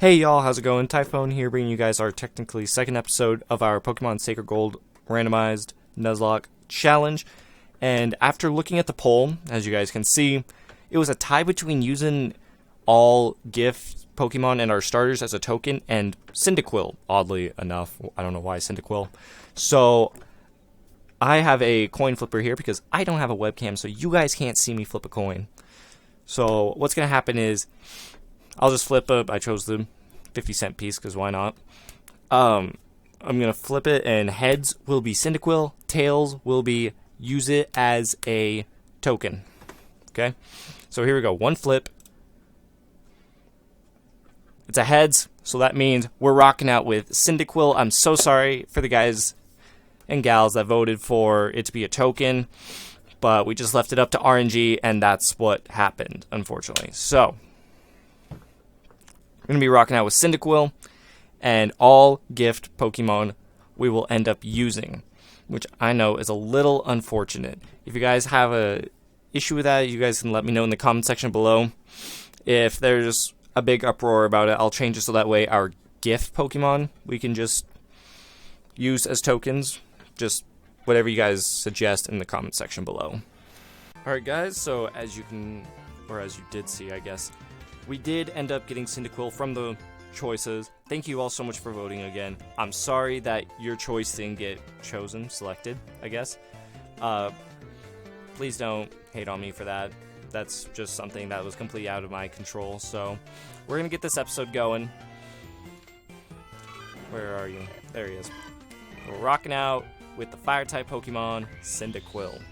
Hey y'all, how's it going? Typhonn here, bringing you guys our technically second episode of our Pokemon Sacred Gold Randomized Nuzlocke Challenge. And after looking at the poll, as you guys can see, it was a tie between using all gift Pokemon and our starters as a token and Cyndaquil, oddly enough. I don't know why Cyndaquil. So I have a coin flipper here because I don't have a webcam, so you guys can't see me flip a coin. So what's going to happen is I'll just flip up. I chose the 50-cent piece because why not? I'm going to flip it, and heads will be Cyndaquil, tails will be use it as a token. Okay? So here we go. One flip. It's a heads, so that means we're rocking out with Cyndaquil. I'm so sorry for the guys and gals that voted for it to be a token, but we just left it up to RNG, and that's what happened, unfortunately. So we're going to be rocking out with Cyndaquil, and all gift Pokemon we will end up using, which I know is a little unfortunate. If you guys have a issue with that, you guys can let me know in the comment section below. If there's a big uproar about it, I'll change it so that way our gift Pokemon we can just use as tokens. Just whatever you guys suggest in the comment section below. Alright guys, so as you did see, I guess, we did end up getting Cyndaquil from the choices. Thank you all so much for voting again. I'm sorry that your choice didn't get selected, I guess. Please don't hate on me for that. That's just something that was completely out of my control. So we're going to get this episode going. Where are you? There he is. We're rocking out with the Fire-type Pokemon, Cyndaquil.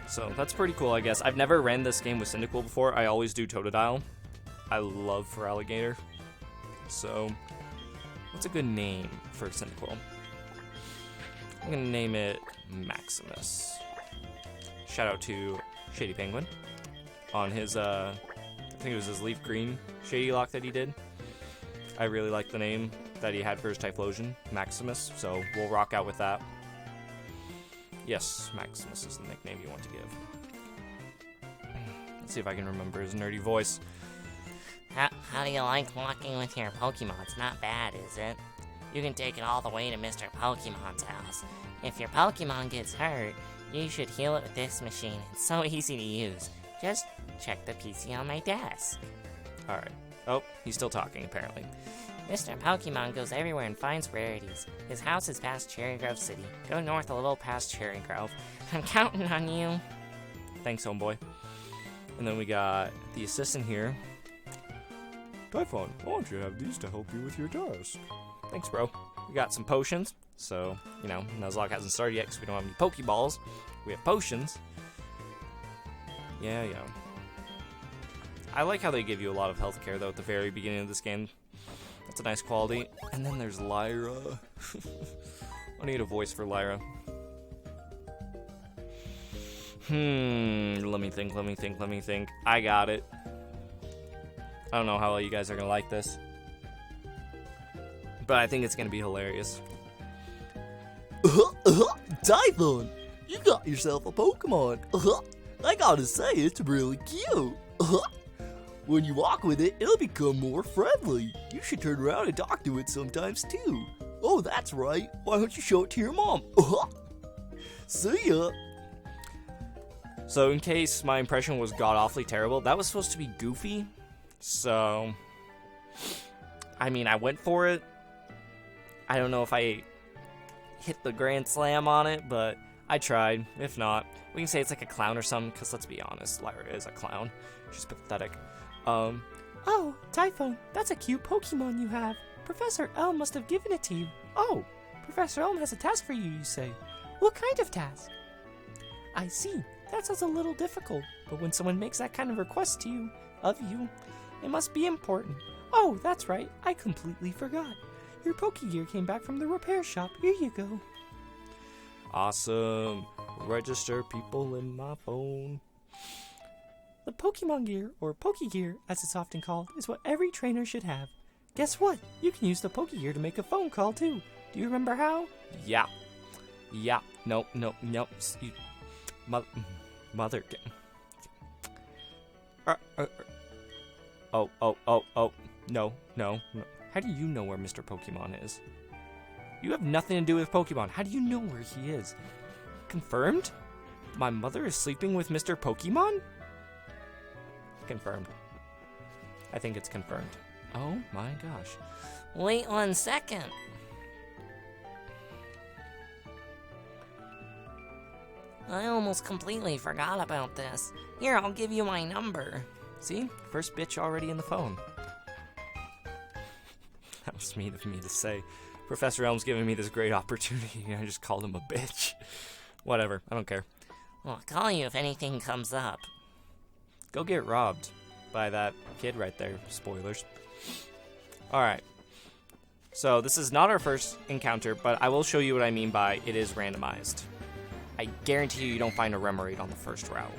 So that's pretty cool, I guess. I've never ran this game with Cyndaquil before. I always do Totodile. I love for alligator. So, what's a good name for Cyndaquil? I'm going to name it Maximus. Shout out to Shady Penguin on his, I think it was his Leaf Green Shady Lock that he did. I really like the name that he had for his Typhlosion, Maximus, so we'll rock out with that. Yes, Maximus is the nickname you want to give. Let's see if I can remember his nerdy voice. How do you like walking with your Pokemon? It's not bad, is it? You can take it all the way to Mr. Pokemon's house. If your Pokemon gets hurt, you should heal it with this machine. It's so easy to use. Just check the PC on my desk. Alright. Oh, he's still talking, apparently. Mr. Pokemon goes everywhere and finds rarities. His house is past Cherry Grove City. Go north a little past Cherry Grove. I'm counting on you. Thanks, homeboy. And then we got the assistant here. Typhonn, why don't you have these to help you with your task? Thanks, bro. We got some potions. So, you know, Nuzlocke hasn't started yet because we don't have any Pokeballs. We have potions. Yeah. I like how they give you a lot of healthcare, though, at the very beginning of this game. That's a nice quality. And then there's Lyra. I need a voice for Lyra. Let me think. I got it. I don't know how you guys are going to like this, but I think it's going to be hilarious. Typhonn, you got yourself a Pokemon. I gotta say, it's really cute. When you walk with it, it'll become more friendly. You should turn around and talk to it sometimes too. Oh, that's right. Why don't you show it to your mom? See ya. So in case my impression was god-awfully terrible, that was supposed to be Goofy. So, I mean, I went for it. I don't know if I hit the grand slam on it, but I tried. If not, we can say it's like a clown or something, because let's be honest, Lyra is a clown. She's pathetic. Oh, Typhonn, that's a cute Pokemon you have. Professor Elm must have given it to you. Oh, Professor Elm has a task for you, you say. What kind of task? I see. That sounds a little difficult, but when someone makes that kind of request of you, it must be important. Oh, that's right. I completely forgot. Your Pokegear came back from the repair shop. Here you go. Awesome. Register people in my phone. The Pokemon Gear, or Pokegear as it's often called, is what every trainer should have. Guess what? You can use the Pokegear to make a phone call too. Do you remember how? Yeah. Nope. Mother. No. How do you know where Mr. Pokemon is? You have nothing to do with Pokemon. How do you know where he is? Confirmed? My mother is sleeping with Mr. Pokemon? Confirmed. I think it's confirmed. Oh my gosh. Wait 1 second. I almost completely forgot about this. Here, I'll give you my number. See? First bitch already in the phone. That was mean of me to say. Professor Elm's giving me this great opportunity, and I just called him a bitch. Whatever, I don't care. Well, I'll call you if anything comes up. Go get robbed by that kid right there. Spoilers. Alright. So, this is not our first encounter, but I will show you what I mean by it is randomized. I guarantee you don't find a Remoraid on the first route.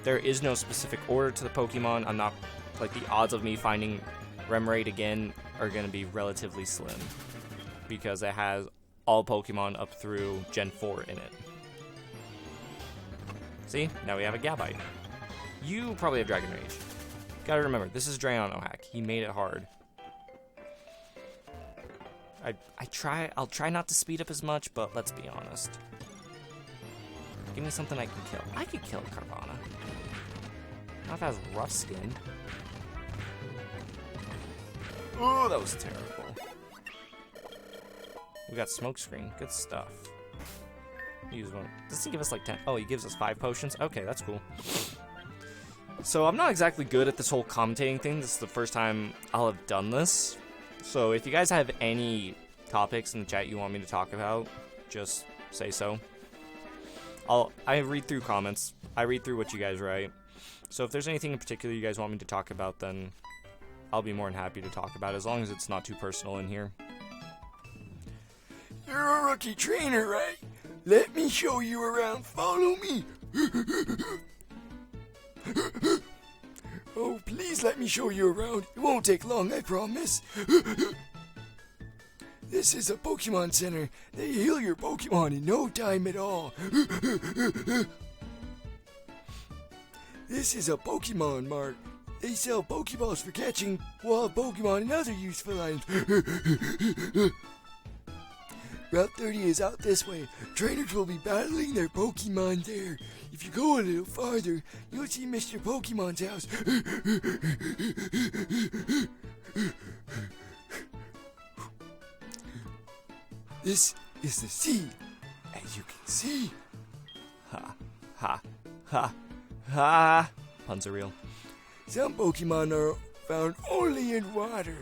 There is no specific order to the Pokemon. I'm not, like, the odds of me finding Remoraid again are going to be relatively slim. Because it has all Pokemon up through Gen 4 in it. See? Now we have a Gabite. You probably have Dragon Rage. Gotta remember, this is Drayano hack. He made it hard. I'll try not to speed up as much, but let's be honest. Give me something I can kill. I could kill Carvana. Not if it has rough skin. Oh, that was terrible. We got Smokescreen. Good stuff. Use one. Does he give us like 10? Oh, he gives us 5 potions? Okay, that's cool. So I'm not exactly good at this whole commentating thing. This is the first time I'll have done this. So if you guys have any topics in the chat you want me to talk about, just say so. I read through comments. I read through what you guys write. So if there's anything in particular you guys want me to talk about, then I'll be more than happy to talk about it, as long as it's not too personal in here. You're a rookie trainer, right? Let me show you around. Follow me. Oh, please let me show you around. It won't take long, I promise. This is a Pokemon Center. They heal your Pokemon in no time at all. This is a Pokemon Mart. They sell Pokeballs for catching wild Pokemon and other useful items. Route 30 is out this way. Trainers will be battling their Pokemon there. If you go a little farther, you'll see Mr. Pokemon's house. This is the sea, as you can see. Ha, ha, ha, ha. Puns are real. Some Pokemon are found only in water.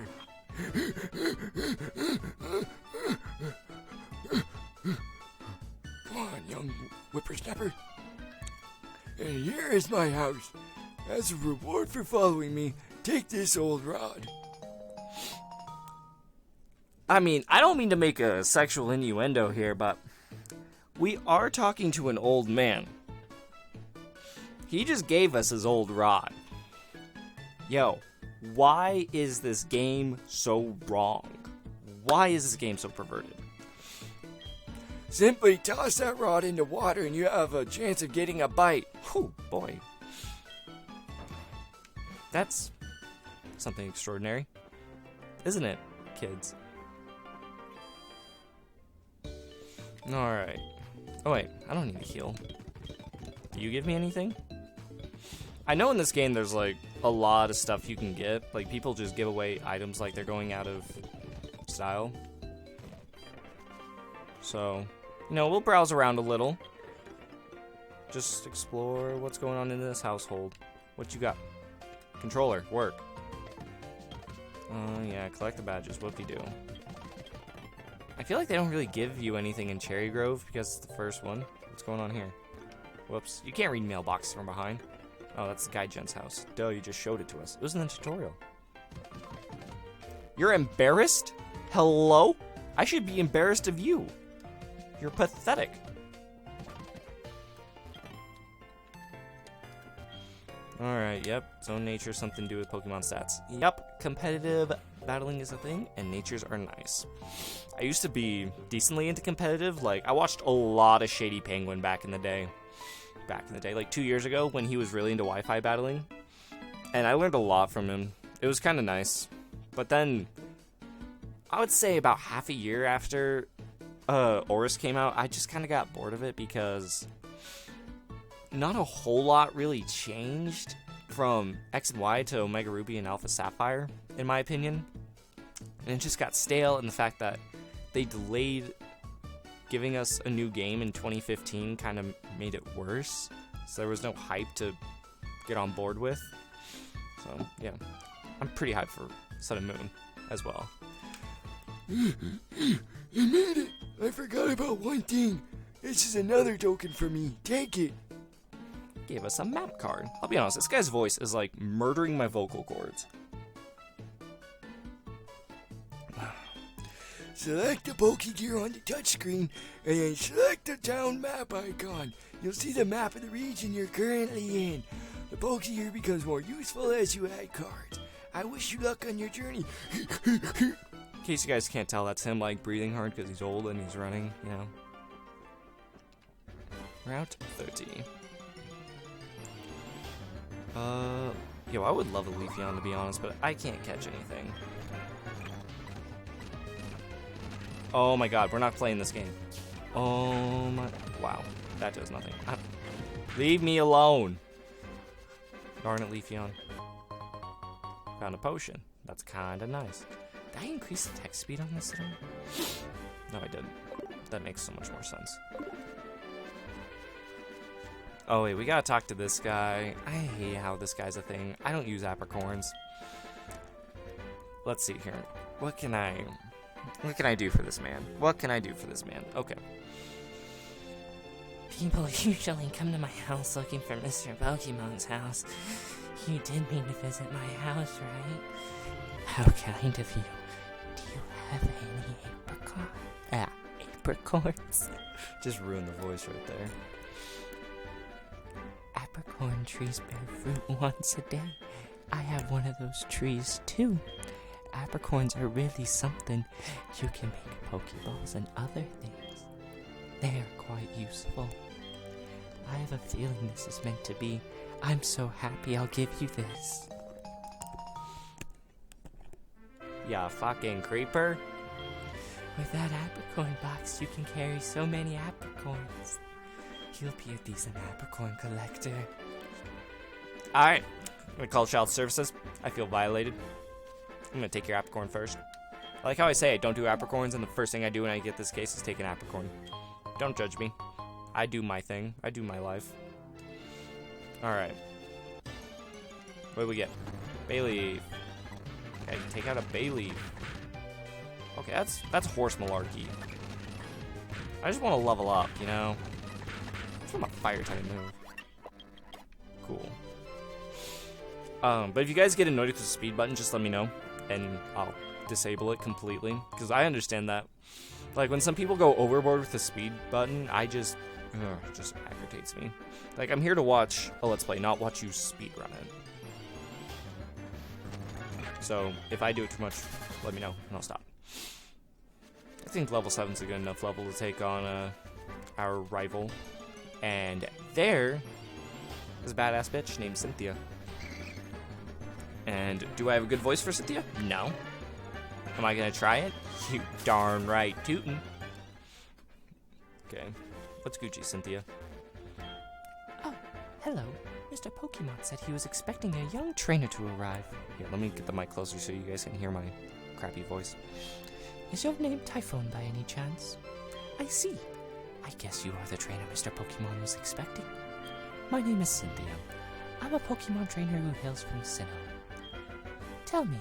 Come on, young whippersnapper. And here is my house. As a reward for following me, take this old rod. I mean, I don't mean to make a sexual innuendo here, but we are talking to an old man. He just gave us his old rod. Yo, why is this game so wrong? Why is this game so perverted? Simply toss that rod into water and you have a chance of getting a bite. Whew, boy. That's something extraordinary. Isn't it, kids? Alright. Oh wait, I don't need to heal. Do you give me anything? I know in this game there's like a lot of stuff you can get. Like people just give away items like they're going out of style. So, you know, we'll browse around a little. Just explore what's going on in this household. What you got? Controller, work. Yeah, collect the badges, whoop-de-doo. I feel like they don't really give you anything in Cherry Grove because it's the first one. What's going on here? Whoops. You can't read mailboxes from behind. Oh, that's the guy Jen's house. Duh, you just showed it to us. It was in the tutorial. You're embarrassed? Hello? I should be embarrassed of you. You're pathetic. Alright, yep. Zone nature, something to do with Pokemon stats. Yep, competitive battling is a thing, and natures are nice. I used to be decently into competitive. Like, I watched a lot of Shady Penguin back in the day. Like 2 years ago, when he was really into Wi-Fi battling. And I learned a lot from him. it was kind of nice. But then, I would say about half a year after Oris came out, I just kind of got bored of it because not a whole lot really changed from X and Y to Omega Ruby and Alpha Sapphire, in my opinion. And it just got stale, and the fact that they delayed giving us a new game in 2015 kind of made it worse. So there was no hype to get on board with. So, yeah. I'm pretty hyped for Sun and Moon as well. You made it! I forgot about one thing. This is another token for me. Take it. Gave us a map card. I'll be honest, this guy's voice is like murdering my vocal cords. Select the Pokegear on the touchscreen, and then select the town map icon. You'll see the map of the region you're currently in. The Pokegear becomes more useful as you add cards. I wish you luck on your journey. In case you guys can't tell, that's him like breathing hard because he's old and he's running, you know. Route 30. Yo, I would love a Leafeon to be honest, but I can't catch anything. Oh my god, we're not playing this game. Oh my... Wow, that does nothing. Leave me alone. Darn it, Leafeon. Found a potion. That's kinda nice. Did I increase the text speed on this at all? No, I didn't. That makes so much more sense. Oh wait, we gotta talk to this guy. I hate how this guy's a thing. I don't use apricorns. Let's see here. What can I do for this man? What can I do for this man? Okay. People usually come to my house looking for Mr. Pokemon's house. You did mean to visit my house, right? How kind of you. Do you have any apricorns? Just ruined the voice right there. Apricorn trees bear fruit once a day. I have one of those trees too. Apricorns are really something. You can make Pokeballs and other things. They are quite useful. I have a feeling this is meant to be. I'm so happy I'll give you this. Yeah, fucking creeper. With that apricorn box, you can carry so many apricorns. You'll be a decent apricorn collector. Alright, I'm gonna call child services. I feel violated. I'm gonna take your apricorn first. I like how I say I don't do apricorns, and the first thing I do when I get this case is take an apricorn. Don't judge me. I do my thing. I do my life. Alright. What do we get? Bayleaf. Okay, take out a Bayleaf. Okay, that's horse malarkey. I just want to level up, you know? It's from a fire type move. Cool. But if you guys get annoyed with the speed button, just let me know, and I'll disable it completely. Because I understand that. Like, when some people go overboard with the speed button, just aggravates me. Like, I'm here to watch a Let's Play, not watch you speedrun it. So, if I do it too much, let me know, and I'll stop. I think level 7's a good enough level to take on our rival. And there is a badass bitch named Cynthia. And do I have a good voice for Cynthia? No. Am I gonna try it? You darn right tootin'. Okay. What's Gucci, Cynthia? Oh, hello. Mr. Pokemon said he was expecting a young trainer to arrive. Here, let me get the mic closer so you guys can hear my crappy voice. Is your name Typhonn by any chance? I see. I guess you are the trainer Mr. Pokemon was expecting. My name is Cynthia. I'm a Pokemon trainer who hails from Sinnoh. Tell me,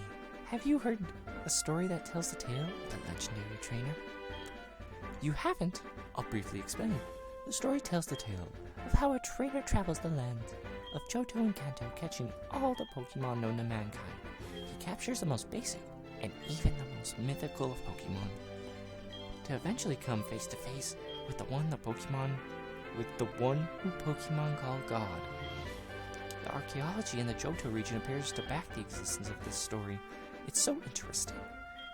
have you heard a story that tells the tale of the legendary trainer? You haven't? I'll briefly explain. The story tells the tale of how a trainer travels the land of Johto and Kanto, catching all the Pokemon known to mankind. He captures the most basic and even the most mythical of Pokemon, to eventually come face to face with the one who Pokemon call God. The archaeology in the Johto region appears to back the existence of this story. It's so interesting,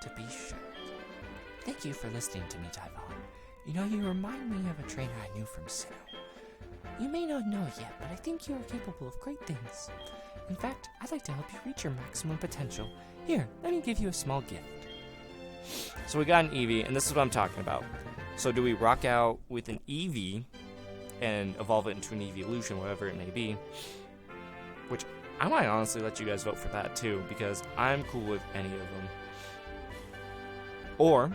to be sure. Thank you for listening to me, Typhonn. You know, you remind me of a trainer I knew from Sinnoh. You may not know it yet, but I think you are capable of great things. In fact, I'd like to help you reach your maximum potential. Here, let me give you a small gift. So we got an Eevee, and this is what I'm talking about. So do we rock out with an Eevee and evolve it into an Eeveelution, whatever it may be? Which I might honestly let you guys vote for that too, because I'm cool with any of them. Or,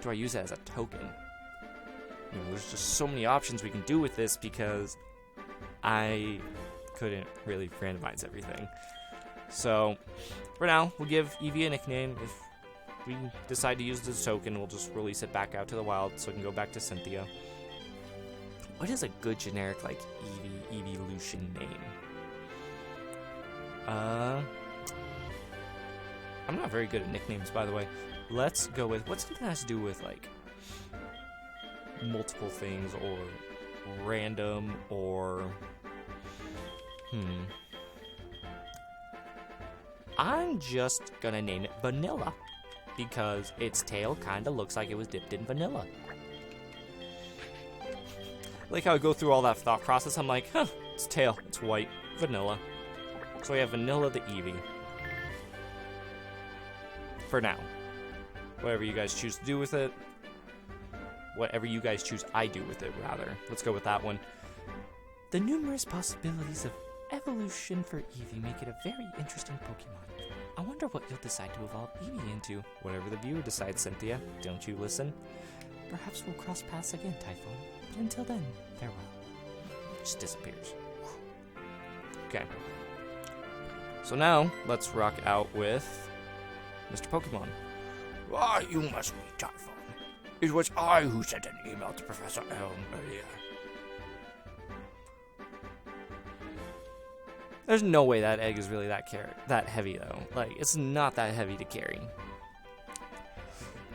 do I use it as a token? You know, there's just so many options we can do with this because I couldn't really randomize everything. So, for now, we'll give Eevee a nickname. If we decide to use it as a token, we'll just release it back out to the wild so it can go back to Cynthia. What is a good generic, like, Eeveelution name? I'm not very good at nicknames, by the way. Let's go with, what's something that has to do with, like, multiple things, or random, or, I'm just gonna name it Vanilla, because its tail kinda looks like it was dipped in vanilla. Like how I go through all that thought process, I'm like, its tail, it's white, vanilla. So we have Vanilla the Eevee. For now. Whatever you guys choose to do with it. Whatever you guys choose I do with it, rather. Let's go with that one. The numerous possibilities of evolution for Eevee make it a very interesting Pokemon. I wonder what you'll decide to evolve Eevee into. Whatever the viewer decides, Cynthia. Don't you listen? Perhaps we'll cross paths again, Typhonn. But until then, farewell. Just disappears. Okay. So now, let's rock out with Mr. Pokemon. Why, you must be Typhonn. It was I who sent an email to Professor Elm earlier. There's no way that egg is really that heavy, though. Like, it's not that heavy to carry.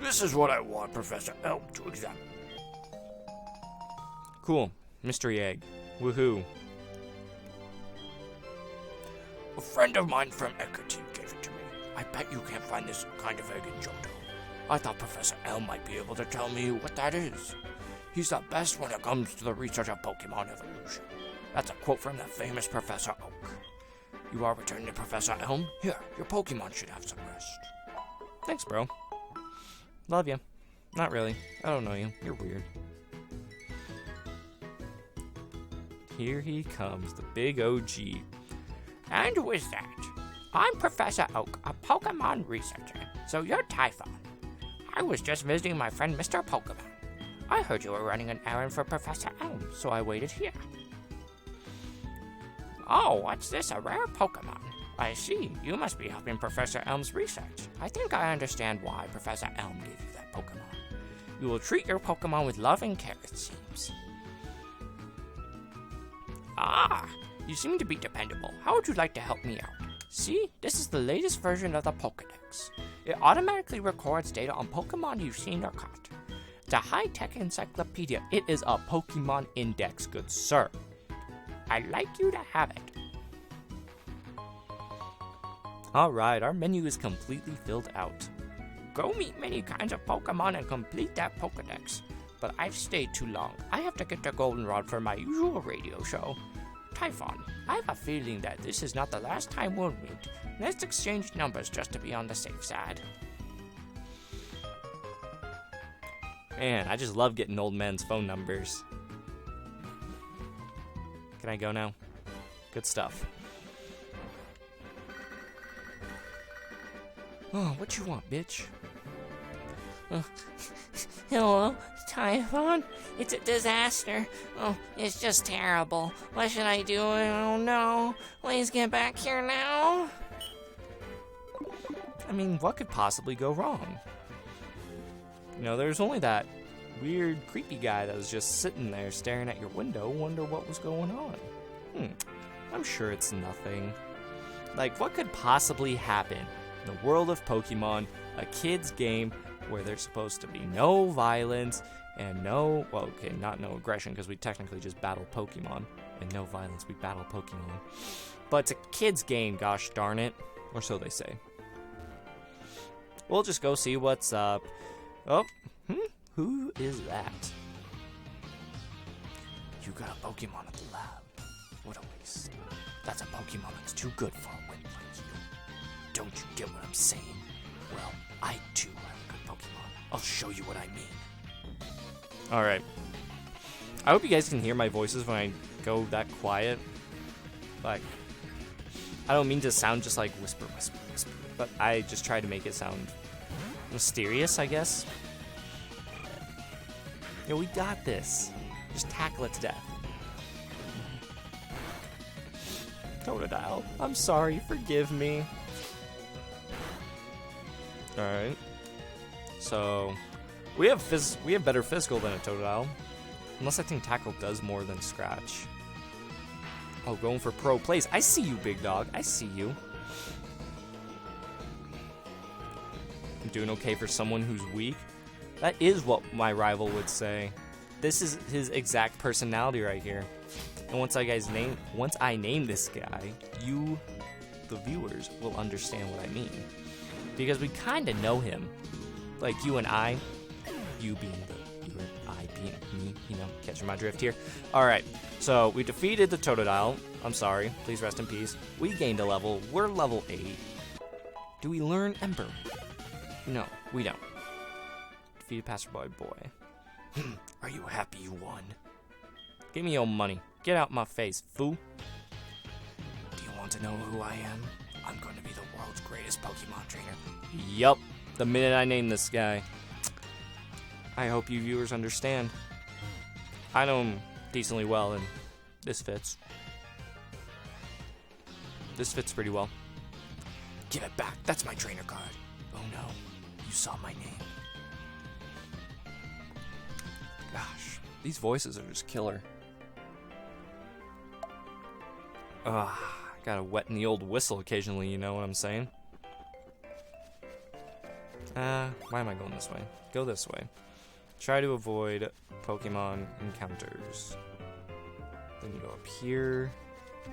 This is what I want Professor Elm to examine. Cool. Mystery egg. Woohoo. A friend of mine from Eckerty gave it to me. I bet you can't find this kind of egg in Johto. I thought Professor Elm might be able to tell me what that is. He's the best when it comes to the research of Pokemon evolution. That's a quote from the famous Professor Oak. You are returning to Professor Elm? Here, your Pokemon should have some rest. Thanks, bro. Love you. Not really. I don't know you. You're weird. Here he comes, the big OG. And who is that? I'm Professor Oak, a Pokemon researcher. So you're Typhonn. I was just visiting my friend Mr. Pokemon. I heard you were running an errand for Professor Elm, so I waited here. Oh, what's this, a rare Pokemon? I see, you must be helping Professor Elm's research. I think I understand why Professor Elm gave you that Pokemon. You will treat your Pokemon with love and care, it seems. Ah, you seem to be dependable. How would you like to help me out? See, this is the latest version of the Pokedex. It automatically records data on Pokemon you've seen or caught. It's a high-tech encyclopedia. It is a Pokemon index, good sir. I'd like you to have it. Alright, our menu is completely filled out. Go meet many kinds of Pokemon and complete that Pokedex. But I've stayed too long. I have to get the Goldenrod for my usual radio show. Typhonn, I have a feeling that this is not the last time we'll meet. Let's exchange numbers just to be on the safe side. Man, I just love getting old men's phone numbers. Can I go now? Good stuff. Oh, what you want, bitch? Hello, Typhonn? It's a disaster. Oh, it's just terrible. What should I do? I don't know. Please get back here now. I mean, what could possibly go wrong? You know, there's only that weird, creepy guy that was just sitting there staring at your window, wonder what was going on. I'm sure it's nothing. Like, what could possibly happen in the world of Pokemon, a kid's game where there's supposed to be no violence and no, well, okay, not no aggression, because we technically just battle Pokemon, and no violence, we battle Pokemon. But it's a kid's game, gosh darn it, or so they say. We'll just go see what's up. Oh, who is that? You got a Pokemon at the lab. What a waste. That's a Pokemon that's too good for a win like you. Don't you get what I'm saying? Well, I too have a good Pokemon. I'll show you what I mean. Alright. I hope you guys can hear my voices when I go that quiet. Like, I don't mean to sound just like whisper, whisper, whisper, but I just try to make it sound mysterious, I guess. Yo, we got this. Just tackle it to death. Totodile, I'm sorry, forgive me. Alright. So, we have better physical than a Totodile. Unless I think Tackle does more than Scratch. Oh, going for pro plays. I see you, big dog. I see you. I'm doing okay for someone who's weak. That is what my rival would say. This is his exact personality right here. And once I name this guy, you, the viewers, will understand what I mean. Because we kind of know him. Like you and I, you and I being me, you know, catching my drift here. Alright, so we defeated the Totodile. I'm sorry, please rest in peace. We gained a level, we're level 8. Do we learn Ember? No, we don't. Defeated Passerby Boy. Are you happy you won? Give me your money. Get out my face, fool. Do you want to know who I am? I'm going to be the world's greatest Pokemon trainer. Yup, the minute I name this guy. I hope you viewers understand. I know him decently well, and this fits. This fits pretty well. Give it back. That's my trainer card. Oh no, you saw my name. Gosh, these voices are just killer. Gotta wet in the old whistle occasionally, you know what I'm saying? Why am I going this way? Go this way. Try to avoid Pokemon encounters. Then you go up here.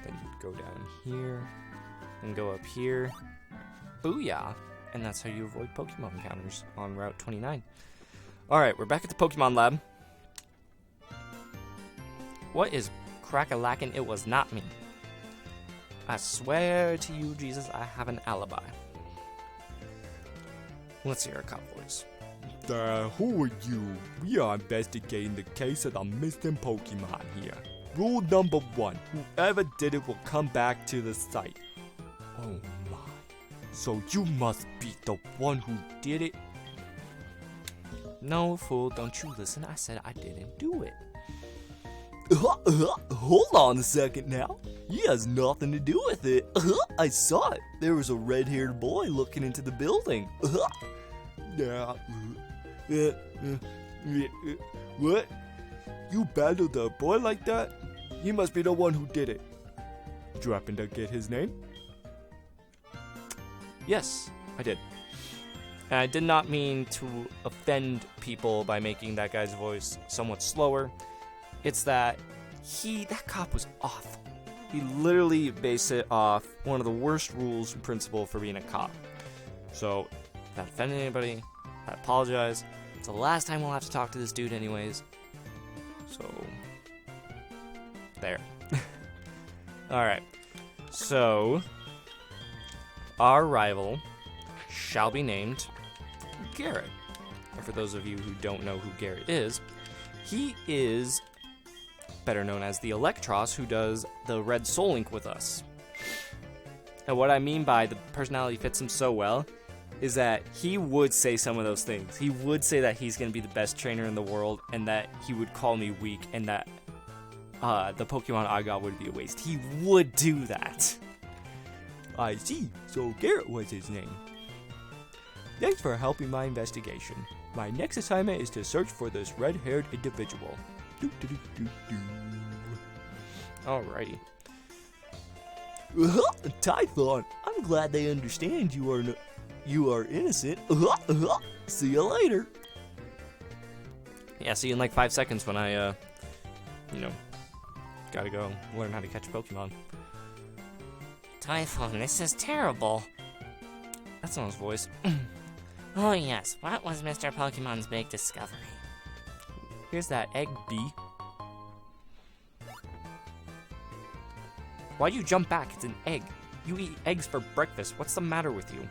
Then you go down here. Then go up here. Booyah! And that's how you avoid Pokemon encounters on Route 29. Alright, we're back at the Pokemon Lab. What is crack-a-lackin'? It was not me. I swear to you, Jesus, I have an alibi. Let's hear a cop voice. Who are you? We are investigating the case of the missing Pokemon here. Rule number 1, whoever did it will come back to the site. Oh my. So you must be the one who did it? No, fool, don't you listen. I said I didn't do it. Hold on a second now. He has nothing to do with it. I saw it. There was a red-haired boy looking into the building. What? You battled a boy like that? He must be the one who did it. Did you happen to get his name? Yes, I did. And I did not mean to offend people by making that guy's voice somewhat slower. It's that that cop was awful. He literally based it off one of the worst rules and principle for being a cop. So, if that offended anybody, I apologize. It's the last time we'll have to talk to this dude anyways. So, there. Alright. So, our rival shall be named Garrett. And for those of you who don't know who Garrett is, he is better known as the Eelektross, who does the Red Soul Link with us. And what I mean by the personality fits him so well is that he would say some of those things. He would say that he's going to be the best trainer in the world and that he would call me weak and that the Pokemon I got would be a waste. He would do that. I see. So Garrett was his name. Thanks for helping my investigation. My next assignment is to search for this red-haired individual. Alrighty. Typhonn, I'm glad they understand you are innocent. See you later. Yeah, see you in like 5 seconds when I, gotta go learn how to catch Pokemon. Typhonn, this is terrible. That's not his voice. Oh yes, what was Mr. Pokemon's big discovery? Here's that egg B. Why'd you jump back? It's an egg. You eat eggs for breakfast. What's the matter with you?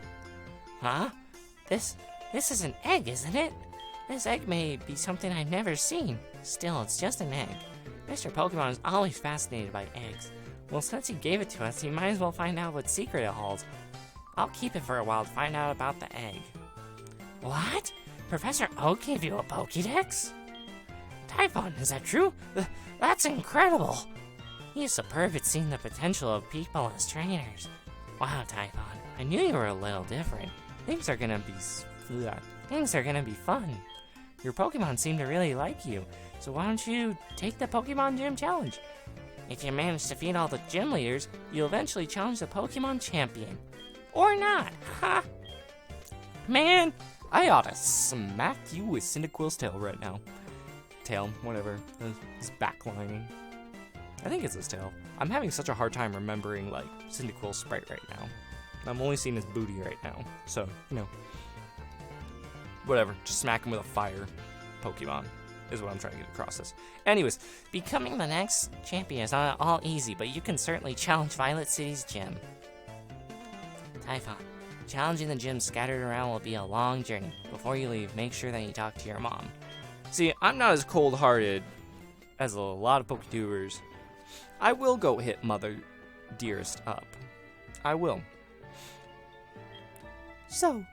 Huh? This is an egg, isn't it? This egg may be something I've never seen. Still, it's just an egg. Mr. Pokemon is always fascinated by eggs. Well, since he gave it to us, he might as well find out what secret it holds. I'll keep it for a while to find out about the egg. What? Professor Oak gave you a Pokédex? Typhonn, is that true? That's incredible! He is superb at seeing the potential of people as trainers. Wow, Typhonn, I knew you were a little different. Things are gonna be fun. Your Pokemon seem to really like you, so why don't you take the Pokemon Gym Challenge? If you manage to defeat all the gym leaders, you'll eventually challenge the Pokemon Champion. Or not, ha! Man, I ought to smack you with Cyndaquil's tail right now. Tail, whatever. His backlining. I think it's his tail. I'm having such a hard time remembering, like, Cyndaquil's sprite right now. I'm only seeing his booty right now. So, you know. Whatever. Just smack him with a fire Pokemon is what I'm trying to get across this. Anyways, becoming the next champion is not all easy, but you can certainly challenge Violet City's gym. Typhonn, challenging the gym scattered around will be a long journey. Before you leave, make sure that you talk to your mom. see, I'm not as cold-hearted as a lot of Poketubers. I will go hit Mother Dearest up. I will. So,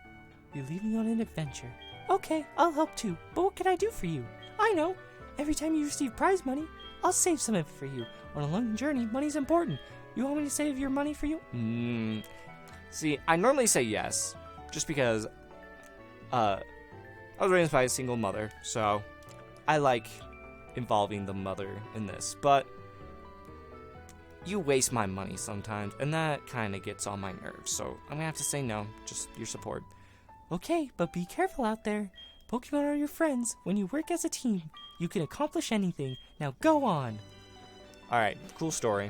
you're leaving on an adventure. Okay, I'll help too, but what can I do for you? I know. Every time you receive prize money, I'll save some of it for you. On a long journey, money's important. You want me to save your money for you? See, I normally say yes, just because I was raised by a single mother, so I like involving the mother in this, but you waste my money sometimes, and that kind of gets on my nerves, so I'm gonna have to say no, just your support. Okay, but be careful out there. Pokemon are your friends. When you work as a team, you can accomplish anything. Now go on. Alright, cool story.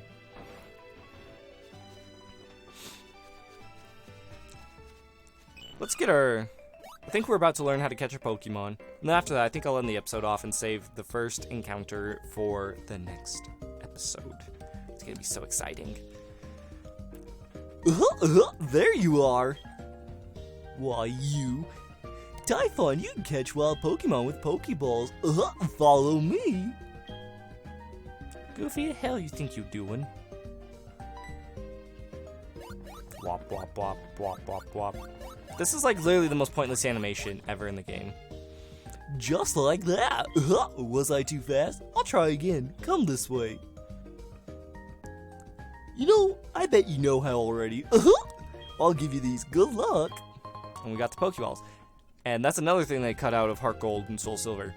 Let's get our... I think we're about to learn how to catch a Pokemon. And then after that, I think I'll end the episode off and save the first encounter for the next episode. It's gonna be so exciting. There you are. Why, you. Typhonn, you can catch wild Pokemon with Pokeballs. Follow me. Goofy, the hell you think you doing? Wop, wop, wop, wop, wop, wop. This is like literally the most pointless animation ever in the game. Just like that. Was I too fast? I'll try again. Come this way. You know, I bet you know how already. I'll give you these. Good luck. And we got the Pokeballs. And that's another thing they cut out of Heart Gold and Soul Silver.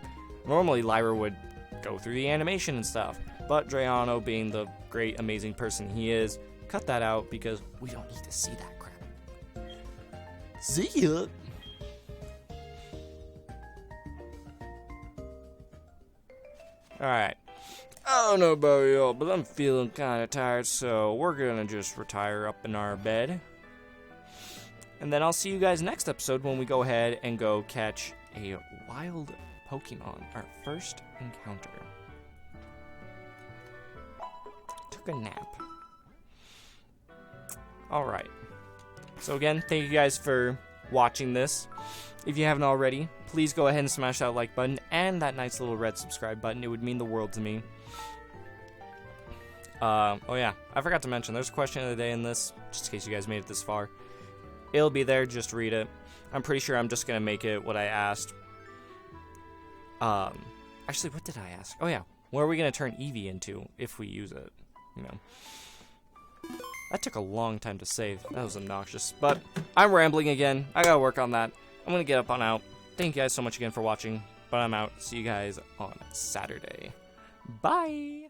Normally, Lyra would go through the animation and stuff, but Drayano, being the great, amazing person he is, cut that out because we don't need to see that crap. See ya. Alright. I don't know about y'all, but I'm feeling kind of tired, so we're gonna just retire up in our bed. And then I'll see you guys next episode when we go ahead and go catch a wild Pokemon, our first encounter. Took a nap. Alright. So again, thank you guys for watching this. If you haven't already, please go ahead and smash that like button and that nice little red subscribe button. It would mean the world to me. Oh yeah, I forgot to mention, there's a question of the day in this, just in case you guys made it this far. It'll be there, just read it. I'm pretty sure I'm just gonna make it what I asked. Actually, what did I ask? Oh yeah, what are we gonna turn Eevee into if we use it? You know. That took a long time to save. That was obnoxious. But I'm rambling again. I gotta work on that. I'm gonna get up on out. Thank you guys so much again for watching. But I'm out. See you guys on Saturday. Bye!